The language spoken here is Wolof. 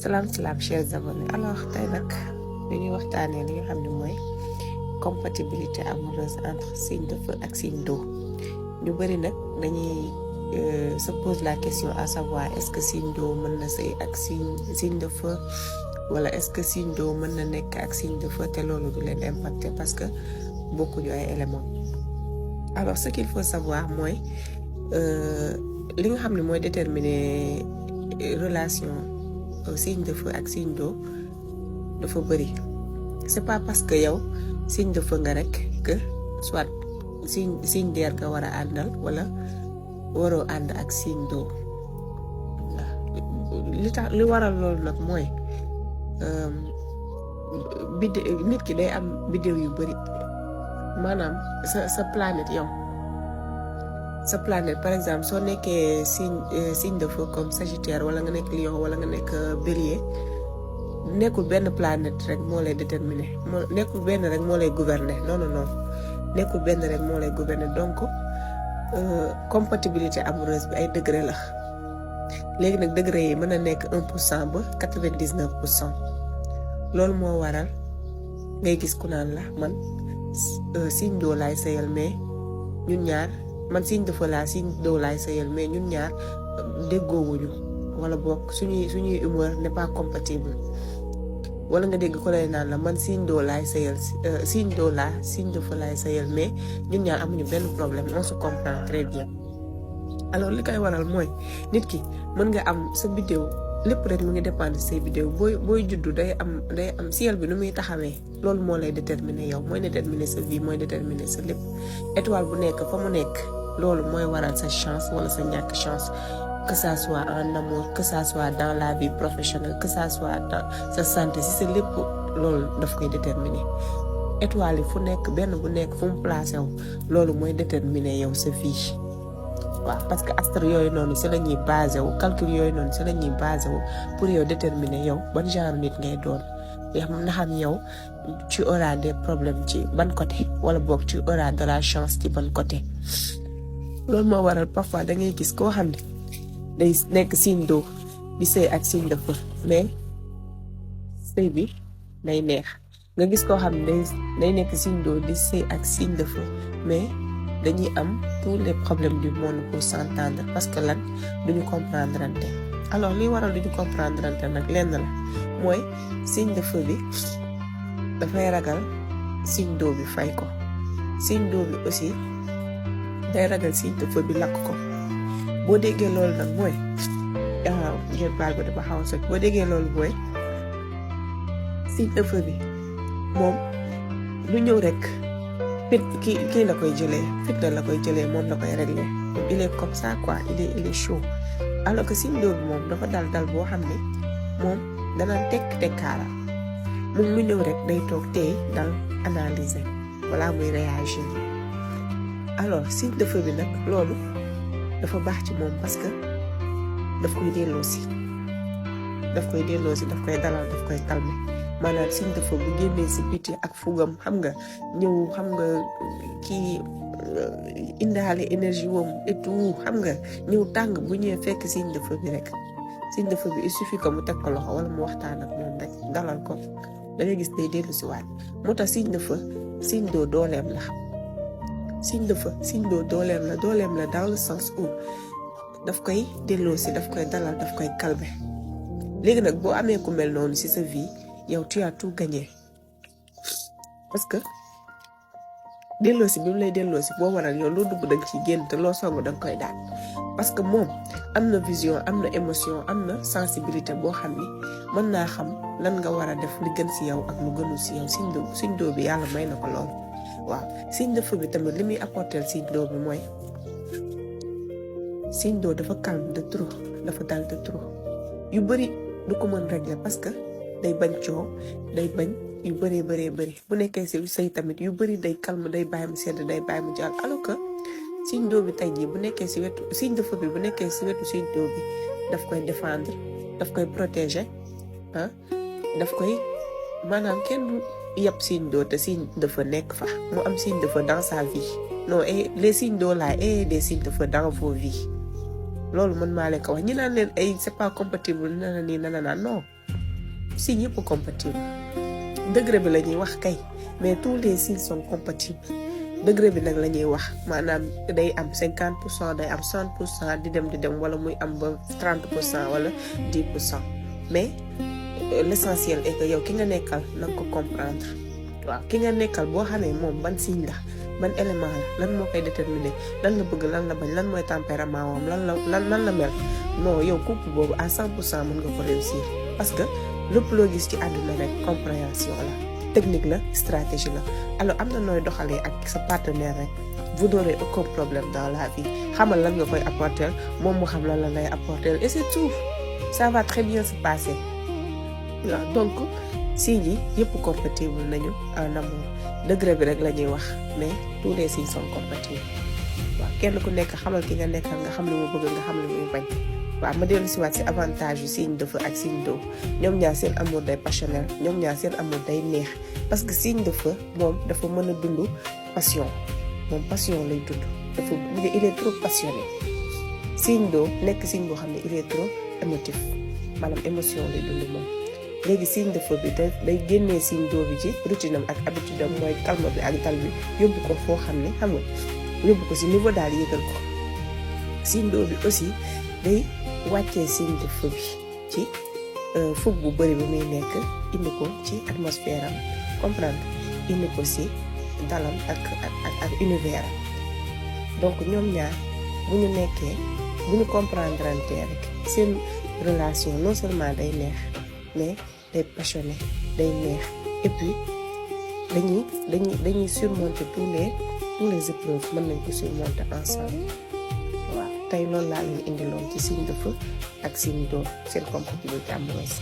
salaam chers abonnés alors tey nag dañuy waxtaanee li nga xam ne mooy compatibilité amoureuse entre signe de feu ak signe d'eau ñu bëri nag dañuy se pose la question à savoir est-ce que signe d'eau mën na sëy ak signe de feu wala est-ce que signe d'eau mën na nekk ak signe de feu te loolu du leen impacté parce que bokkuñu ay éléments alors ce qu'il faut savoir mooy li nga xam ne mooy déterminer relation signe de feu ak signe d'eau dafa bëri c'est pas parce que yow signe de feu nga rek que soit signe d'air nga war a àndal wala waroo ànd ak signe d'eau li waral loolu nag mooy nit ki day am biddew yu bëri maanaam sa planète yow sa planète par exemple soo nekkee signe de feu comme Sagittaire wala nga nekk Lion wala nga nekk Bélier nekkul benn planète rek moo lay déterminer nekkul benn rek moo lay gouverner non nekkul benn rek moo lay gouverner donc compatibilité amoureuse bi ay degré la léegi nag degré yi mën na nekk 1% ba 99%. loolu moo waral ngay gis ku naan la man signe d'eau laay sëyal mais ñun ñaar man signe de feu laa signe d'eau laay sëyal mais ñun ñaar déggoowuñu wala boog suñuy humeur n'est pas compatible wala nga dégg ko lay naan la man signe d'eau laay sëyal signe d'eau laa signe de feu laay sëyal mais ñun ñaar amuñu benn problème on se comprend très bien. alors li koy waral mooy nit ki mën nga am sa bidéo lépp rek mu ngi dépendre say bidéo booy juddu day am ciel bi nu muy taxawee loolu moo lay déterminer yow mooy déterminer sa vie mooy déterminer sa lépp étoile bu nekk fa mu nekk loolu mooy waral sa chance wala sa ñàkk chance que ça soit en amour que ça soit dans la vie professionnelle que ça soit dans sa santé si sa lépp loolu daf koy déterminer étoile yi fu nekk benn bu nekk fu mu placé wu loolu mooy déterminer yow sa vie. waaw parce que astre yooyu noonu si la ñuy basé wu calcul yooyu noonu si la ñuy basé wu pour yow déterminer yow ban genre nit ngay doon na xam yow tu auras des problèmes ci ban côté wala boog tu auras de la chance ci ban côté. loolu moo waral parfois da ngay gis koo xam ne day nekk signe d'eau di sëy ak signe de feu mais sëy bi day neex nga gis koo xam ne day nekk signe d'eau di sëy ak signe de feu mais dañuy am tous les problèmes du monde pour s'entendre parce que lan duñu comprendre ante alors li waral duñu comprendre ante nag lenn la mooy signe de feu bi dafay ragal signe d'eau bi fay ko signe d'eau bi aussi day ragal signe de feu bi lakk ko boo déggee loolu nag mooy ngeen baal ba dafa xaw a soj boo déggee loolu mooy signe de feu bi moom lu ñëw rek kii la koy jëlee fitna la koy jëlee moom la koy régler il est comme ça quoi il est chaud alors que signe d'eau bi moom dafa dal boo xam ne moom danaan tekkaaral moom lu ñëw rek day toog tey dal analyser wala muy réagir alors signe de feu bi nag loolu dafa baax ci moom parce que daf koy delloosi daf koy dalal daf koy calmer maanaam signe de feu bu génnee si biti ak fugam xam nga ñëw xam nga kii indaale énergie woom et tout xam nga ñëw tàng bu ñëwee fekk signe de feu bi rek signe de feu bi il suffit que mu teg ko loxo wala mu waxtaan ak moom rek dalal ko da ngay gis day dellu si waat moo tax signe de feu signe d'eau dooleem la signe de feu signe d'eau dooleem la dans le sens où daf koy delloo si daf koy dalal daf koy calmer léegi nag boo amee ku mel noonu si sa vie yow tu as tout gagné parce que delloosi bi mu lay delloosi boo waral yow loo dugg da nga ciy génn te loo song da nga koy daan parce que moom am na vision am na émotion am na sensibilité boo xam ni mën naa xam lan nga war a def li gën si yow ak lu gënul si yow signe d'eau bi yàlla may na ko lool. waaw signe de feu bi tamit li muy apporter signe d'eau bi mooy signe d'eau dafa calme de trop dafa dal de trop yu bëri du ko mën régler parce que. day bañ coow day bañ yu bëree bëri bu nekkee si sëy tamit yu bëri day calme day bàyyi mu sedd day bàyyi mu jàll alors que signe d'eau bi tey jii bu nekkee si wetu signe de feu bi bu nekkee si wetu signe d'eau bi daf koy défendre daf koy protéger daf koy maanaam kenn du yab signe d'eau te signe de feu nekk fa mu am signe de feu dans sa vie non les signes d'eau là des signes de feu dans vos vies loolu man maa leen ko wax ñi naan leen ay c'est pas compatible nana nii nana naan non signes yëpp compatible degré bi la ñuy wax kay mais tous les signes sont compatibles degré bi nag la ñuy wax maanaam day am 50% day am 60% di dem wala muy am ba 30% wala 10% mais l'essentiel est que yow ki nga nekkal na nga ko comprendre waaw ki nga nekkal boo xamee moom ban signe la ban élément la lan moo koy déterminer lan la bëgg lan la bañ lan mooy tempérament moom lan la mel non yow couple boobu à 100% mën nga ko réussir parce que lépp loo gis ci àdduna rek compréhension la technique la stratégie la alors am na nooy doxalee ak sa partenaire rek vous n'aurez aucun problème dans la vie xamal lan nga koy apporter moom mu xam lan la lay apporter et c'est tout ça va très bien se passer waaw donc signes yi yëpp compatible nañu en amour degré bi rek la ñuy wax mais tous les signes sont compatibles waaw kenn ku nekk xamal ki nga nekkal nga xam li mu bëgg nga xam li muy bañ waaw ma dellu si waat si avantage yu signe de feu ak signe d'eau ñoom ñaar seen amour day passionnel ñoom ñaar seen amour day neex parce que signe de feu moom dafa mën a dund passion moom passion lay dund dafa il est trop passionné signe d'eau nekk signe boo xam ne il est trop émotif maanaam émotion lay dund moom léegi signe de feu bi day génnee signe d'eau bi ci routine am ak habitude am mooy calme bi ak dal bi yóbbu ko foo xam ne xam nga yóbbu ko si niveau daal yëgal ko signe d'eau bi aussi day wàccee signe de feu bi ci fukk bu bëri bi muy nekk indi ko ci atmosphère am comprendre indi ko si dalam ak univers am donc ñoom ñaar bu ñu nekkee bu ñu comprendre ante rek seen relation non seulement day neex mais day passionné day neex et puis dañuy surmonter tous les épreuves mën nañ ko surmonter ensemble waaw tey loolu laa leen indiloon ci signe de feu ak signe d'eau seen compatibilité amoureuse